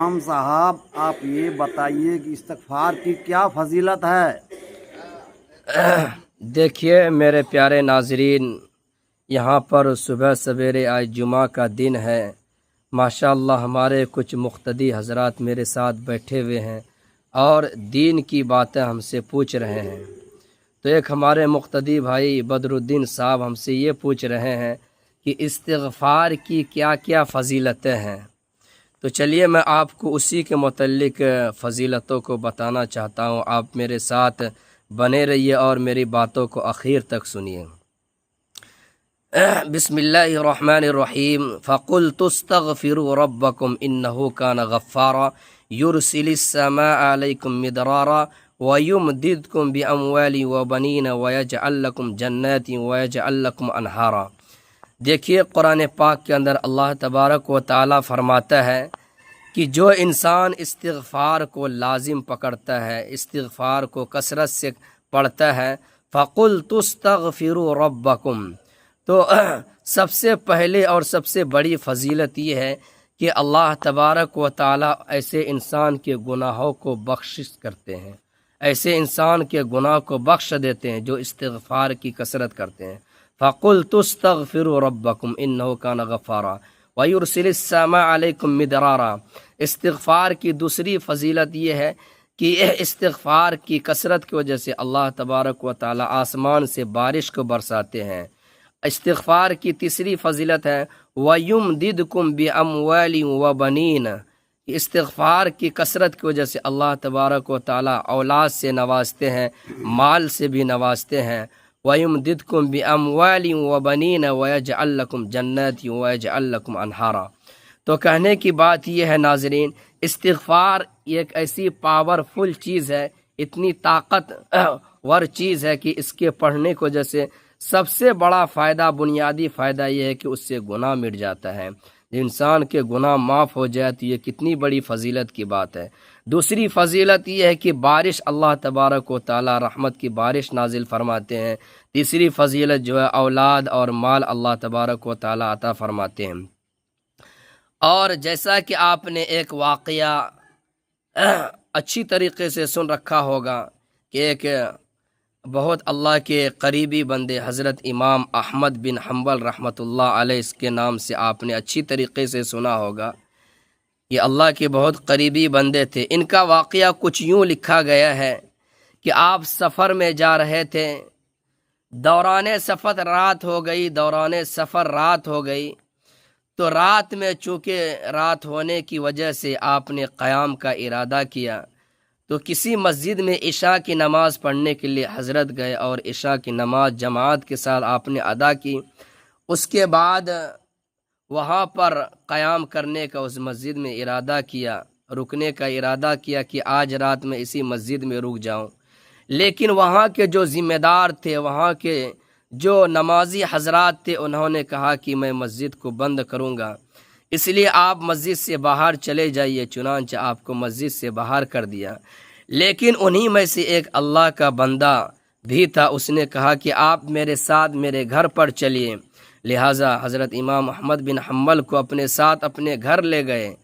हम साहब आप ये बताइए कि इस्तगफार की क्या फजीलत है। देखिए मेरे प्यारे नाजरीन, यहाँ पर सुबह सवेरे आज जुमा का दिन है। माशाअल्लाह हमारे कुछ मुख्तदी हजरात मेरे साथ बैठे हुए हैं और दीन की बातें हमसे पूछ रहे हैं। तो एक हमारे मुख्तदी भाई बदरुद्दीन साहब हमसे ये पूछ रहे हैं कि इस्तिग़फ़ार की क्या क्या फ़जीलतें हैं। तो चलिए मैं आपको उसी के मुतल्लिक फ़जीलतों को बताना चाहता हूँ। आप मेरे साथ बने रहिए और मेरी बातों को आखिर तक सुनिए। बिस्मिल्लाहिर्रहमानिर्रहीम। फ़क़ुल्तुस्तग़फ़िरू रब्बकुम इन्नहु कान गफ़्फ़ारा युरसिलिस्समाअ अलैकुम मिदरारा वयुमदिदकुम बिअमवालिन व बनीन वयजअल लकुम जन्नातिन वयजअल लकुम अनहारा। देखिए कुरान पाक के अंदर अल्लाह तबारक व तआला फरमाता है कि जो इंसान इस्तिग़फ़ार को लाजिम पकड़ता है, इस्तिग़फ़ार को कसरत से पढ़ता है, फ़क़ुल तुस्तग़फ़िरू रब्बकुम, तो सबसे पहले और सबसे बड़ी फ़जीलत ये है कि अल्लाह तबारक व तआला ऐसे इंसान के गुनाहों को बख्शिश करते हैं, ऐसे इंसान के गुनाह को बख्श देते हैं जो इस्तिग़फ़ार की कसरत करते हैं। फ़क़ुल तुस्तग़फ़िरू रब्बकुम इन्नहु कान गफ़्फ़ारा वयुरसिलिस्समाअ अलैकुम मिदरारा। इस्तिग़फ़ार की दूसरी फ़जीलत ये है कि इस्तिग़फ़ार की कसरत की वजह से अल्लाह तबारक व तआला आसमान से बारिश को बरसाते हैं। इस्तिग़फ़ार की तीसरी फ़जीलत है वयुमदिदकुम बिअमवालिन व बनीन। इस्तिग़फ़ार की कसरत की वजह से अल्लाह तबारक व तआला औलाद से नवाजते हैं, माल से भी नवाजते हैं। वयुमदिदकुम बिअमवालिन व बनीन वयजअल लकुम जन्नातिन वयजअल लकुम अनहारा। तो कहने की बात यह है नाजरीन, इस्तिग़फ़ार एक ऐसी पावरफुल चीज़ है, इतनी ताकतवर चीज़ है कि इसके पढ़ने की वजह से सबसे बड़ा फ़ायदा, बुनियादी फ़ायदा यह है कि उससे गुनाह मिट जाता है। इंसान के गुनाह माफ़ हो जाए तो ये कितनी बड़ी फ़जीलत की बात है। दूसरी फ़जीलत ये है कि बारिश अल्लाह तबारक व तआला रहमत की बारिश नाजिल फरमाते हैं। तीसरी फ़जीलत जो है औलाद और माल अल्लाह तबारक व तआला अता फरमाते हैं। और जैसा कि आपने एक वाक़या अच्छी तरीक़े से सुन रखा होगा कि एक बहुत अल्लाह के करीबी बंदे हज़रत इमाम अहमद बिन हम्बल रहमतुल्लाह अलैह, इसके नाम से आपने अच्छी तरीक़े से सुना होगा। ये अल्लाह के बहुत करीबी बंदे थे। इनका वाक़या कुछ यूँ लिखा गया है कि आप सफ़र में जा रहे थे, दौरान सफ़र रात हो गई, दौरान सफ़र रात हो गई। तो रात में चूँकि रात होने की वजह से आपने क़याम का इरादा किया, तो किसी मस्जिद में इशा की नमाज़ पढ़ने के लिए हज़रत गए और इशा की नमाज़ जमात के साथ आपने अदा की। उसके बाद वहाँ पर क़याम करने का उस मस्जिद में इरादा किया, रुकने का इरादा किया कि आज रात में इसी मस्जिद में रुक जाऊँ। लेकिन वहाँ के जो ज़िम्मेदार थे, वहाँ के जो नमाजी हजरात थे, उन्होंने कहा कि मैं मस्जिद को बंद करूँगा, इसलिए आप मस्जिद से बाहर चले जाइए। चुनांचे आपको मस्जिद से बाहर कर दिया। लेकिन उन्हीं में से एक अल्लाह का बंदा भी था, उसने कहा कि आप मेरे साथ मेरे घर पर चलिए। लिहाजा हज़रत इमाम अहमद बिन हम्बल को अपने साथ अपने घर ले गए।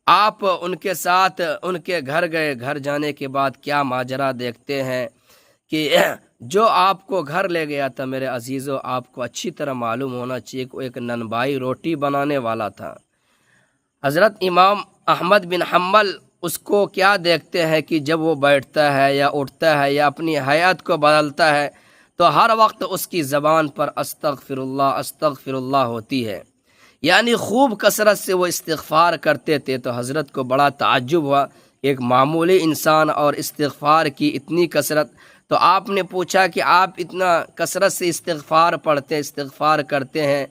आप उनके साथ उनके घर गए। घर जाने के बाद क्या माजरा देखते हैं कि जो आपको घर ले गया था मेरे अजीज़ों, आपको अच्छी तरह मालूम होना चाहिए कि एक ननबाई रोटी बनाने वाला था। हज़रत इमाम अहमद बिन हम्बल उसको क्या देखते हैं कि जब वो बैठता है या उठता है या अपनी हयात को बदलता है तो हर वक्त उसकी ज़बान पर अस्तग़फिरुल्लाह अस्तग़फिरुल्लाह होती है, यानी खूब कसरत से वो इस्तिग़फ़ार करते थे। तो हज़रत को बड़ा ताज्जुब हुआ, एक मामूली इंसान और इस्तिग़फ़ार की इतनी कसरत। तो आपने पूछा कि आप इतना कसरत से इस्तिग़फ़ार पढ़ते हैं, इस्तिग़फ़ार करते हैं,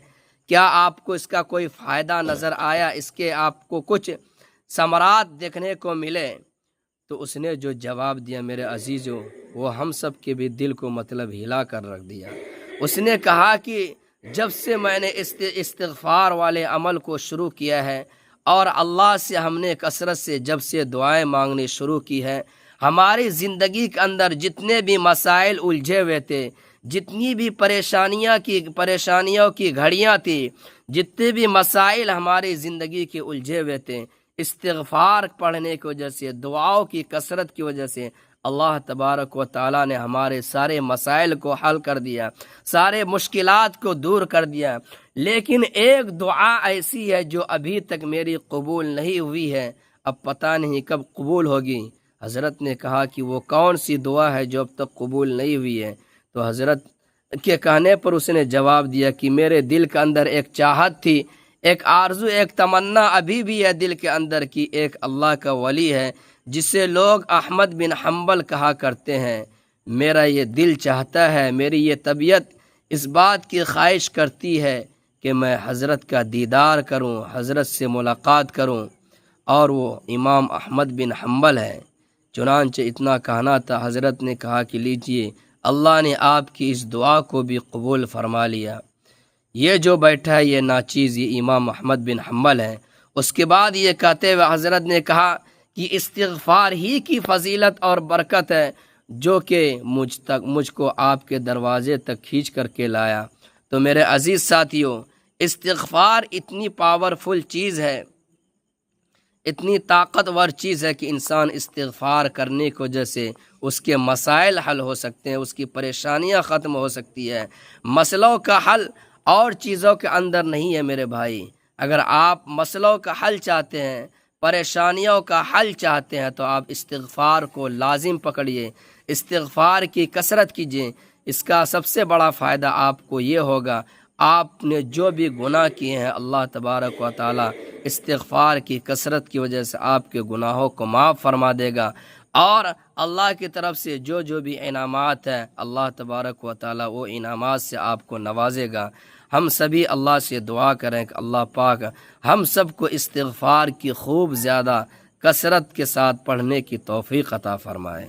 क्या आपको इसका कोई फ़ायदा नज़र आया, इसके आपको कुछ समरात देखने को मिले? तो उसने जो जवाब दिया मेरे अजीज़ों, वो हम सब के भी दिल को मतलब हिला कर रख दिया। उसने कहा कि जब से मैंने इस्तिग़फ़ार वाले अमल को शुरू किया है और अल्लाह से हमने कसरत से जब से दुआएं मांगनी शुरू की है, हमारी ज़िंदगी के अंदर जितने भी मसाइल उलझे हुए थे, जितनी भी परेशानियों की घड़ियाँ थी, जितने भी मसाइल हमारी ज़िंदगी के उलझे हुए थे, استغفار پڑھنے کی وجہ سے، دعاؤں کی کثرت کی وجہ سے اللہ تبارک و تعالیٰ نے ہمارے سارے مسائل کو حل کر دیا، سارے مشکلات کو دور کر دیا۔ لیکن ایک دعا ایسی ہے جو ابھی تک میری قبول نہیں ہوئی ہے، اب پتہ نہیں کب قبول ہوگی۔ حضرت نے کہا کہ وہ کون سی دعا ہے جو اب تک قبول نہیں ہوئی ہے؟ تو حضرت کے کہنے پر اس نے جواب دیا کہ میرے دل کے اندر ایک چاہت تھی، ایک آرزو، ایک تمنا ابھی بھی ہے دل کے اندر کی ایک اللہ کا ولی ہے جسے لوگ احمد بن حنبل کہا کرتے ہیں۔ میرا یہ دل چاہتا ہے، میری یہ طبیعت اس بات کی خواہش کرتی ہے کہ میں حضرت کا دیدار کروں، حضرت سے ملاقات کروں، اور وہ امام احمد بن حنبل ہے۔ چنانچہ اتنا کہنا تھا، حضرت نے کہا کہ لیجئے، اللہ نے آپ کی اس دعا کو بھی قبول فرما لیا۔ یہ جو بیٹھا ہے یہ ناچیز، یہ امام احمد بن حنبل ہے۔ اس کے بعد یہ کہتے ہوئے حضرت نے کہا کہ استغفار ہی کی فضیلت اور برکت ہے جو کہ مجھ کو آپ کے دروازے تک کھینچ کر کے لایا۔ تو میرے عزیز ساتھیوں، استغفار اتنی پاورفل چیز ہے، اتنی طاقتور چیز ہے کہ انسان استغفار کرنے کی وجہ سے اس کے مسائل حل ہو سکتے ہیں، اس کی پریشانیاں ختم ہو سکتی ہے۔ مسئلوں کا حل اور چیزوں کے اندر نہیں ہے میرے بھائی۔ اگر آپ مسئلوں کا حل چاہتے ہیں، پریشانیوں کا حل چاہتے ہیں، تو آپ استغفار کو لازم پکڑیے، استغفار کی کثرت کیجیے۔ اس کا سب سے بڑا فائدہ آپ کو یہ ہوگا، آپ نے جو بھی گناہ کیے ہیں اللہ تبارک و تعالی استغفار کی کثرت کی وجہ سے آپ کے گناہوں کو معاف فرما دے گا، اور اللہ کی طرف سے جو بھی انعامات ہیں اللہ تبارک و تعالی وہ انعامات سے آپ کو نوازے گا۔ ہم سبھی اللہ سے دعا کریں کہ اللہ پاک ہم سب کو استغفار کی خوب زیادہ کثرت کے ساتھ پڑھنے کی توفیق عطا فرمائے۔